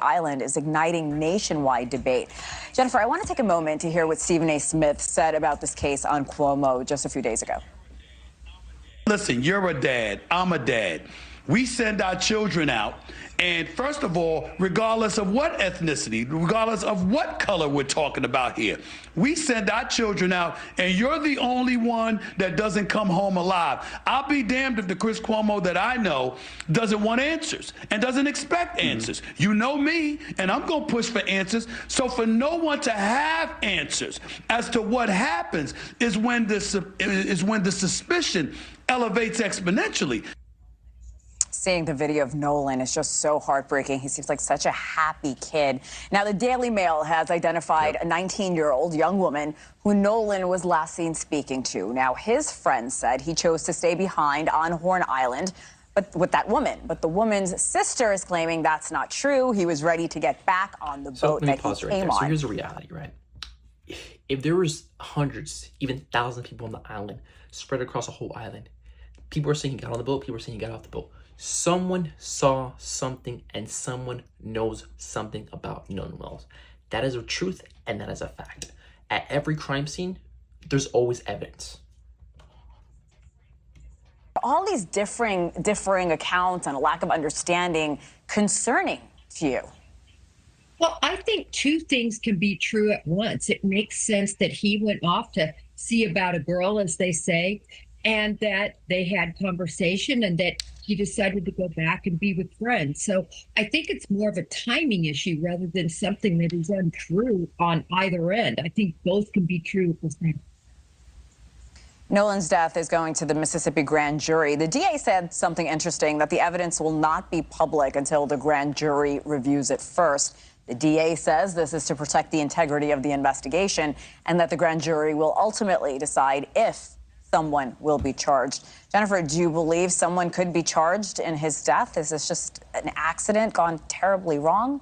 Island is igniting nationwide debate. Jennifer, I want to take a moment to hear what Stephen A. Smith said about this case on Cuomo just a few days ago. Listen, you're a dad. I'm a dad. We send our children out, and first of all, regardless of what ethnicity, regardless of what color we're talking about here, we send our children out, and you're the only one that doesn't come home alive. I'll be damned if the Chris Cuomo that I know doesn't want answers and doesn't expect answers. You know me, and I'm going to push for answers. So for no one to have answers as to what happens is when the suspicion elevates exponentially. Seeing the video of Nolan is just so heartbreaking. He seems like such a happy kid. Now, the Daily Mail has identified a 19-year-old young woman who Nolan was last seen speaking to. Now, his friend said he chose to stay behind on Horn Island with that woman. But the woman's sister is claiming that's not true. He was ready to get back on the boat that he came on. So here's the reality, right? If there was hundreds, even thousands of people on the island, spread across a whole island, people are saying he got on the boat, people are saying he got off the boat. Someone saw something and someone knows something about Nolan Wells. That is a truth and that is a fact. At every crime scene, there's always evidence. All these differing accounts and a lack of understanding concerning to you. Well, I think two things can be true at once. It makes sense that he went off to see about a girl, as they say, and that they had conversation and that he decided to go back and be with friends. So I think it's more of a timing issue rather than something that is untrue on either end. I think both can be true at the same time. Nolan's death is going to the Mississippi grand jury. The DA said something interesting, that the evidence will not be public until the grand jury reviews it first. The DA says this is to protect the integrity of the investigation and that the grand jury will ultimately decide if someone will be charged. Jennifer, do you believe someone could be charged in his death? Is this just an accident gone terribly wrong?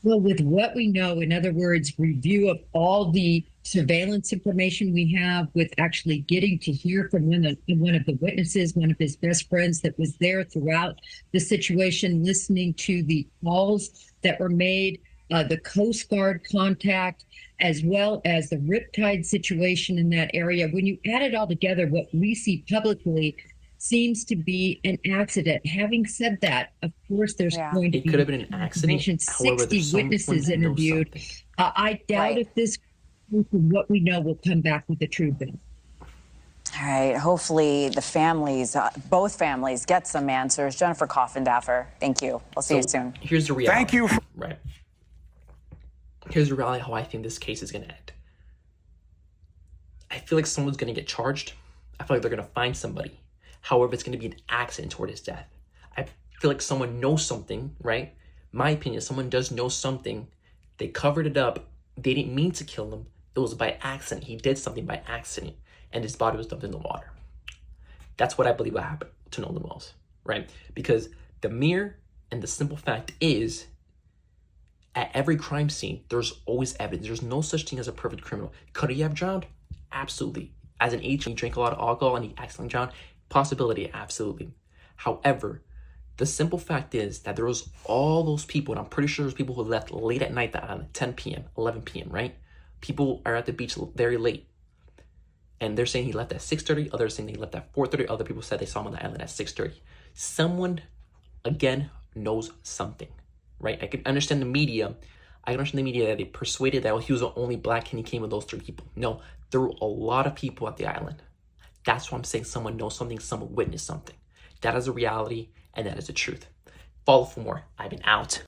Well, with what we know, in other words, review of all the surveillance information we have, with actually getting to hear from one of the witnesses, one of his best friends that was there throughout the situation, listening to the calls that were made, the Coast Guard contact, as well as the riptide situation in that area. When you add it all together, what we see publicly seems to be an accident. Having said that, of course, there's going to be... It could have been an accident. 60 witnesses interviewed. I doubt if this, what we know, will come back with the true bill. All right. Hopefully the families, both families, get some answers. Jennifer Coffindaffer, thank you. I'll see you soon. Here's the reality. Thank you. Right. Here's the reality how I think this case is going to end. I feel like someone's going to get charged. I feel like they're going to find somebody. However, it's going to be an accident toward his death. I feel like someone knows something, right? My opinion, someone does know something. They covered it up. They didn't mean to kill him. It was by accident. He did something by accident, and his body was dumped in the water. That's what I believe will happen to Nolan Wells, right? Because the mere and the simple fact is, at every crime scene, there's always evidence. There's no such thing as a perfect criminal. Could he have drowned? Absolutely. As an age, he drank a lot of alcohol and he accidentally drowned. Possibility, absolutely. However, the simple fact is that there was all those people, and I'm pretty sure there's people who left late at night, that island, 10 p.m., 11 p.m., right? People are at the beach very late. And they're saying he left at 6:30. Others saying he left at 4:30. Other people said they saw him on the island at 6:30. Someone, again, knows something, right? I can understand the media. I can understand the media that they persuaded that he was the only black and he came with those 3 people. No, there were a lot of people at the island. That's why I'm saying someone knows something, someone witnessed something. That is a reality, and that is the truth. Follow for more. I've been out.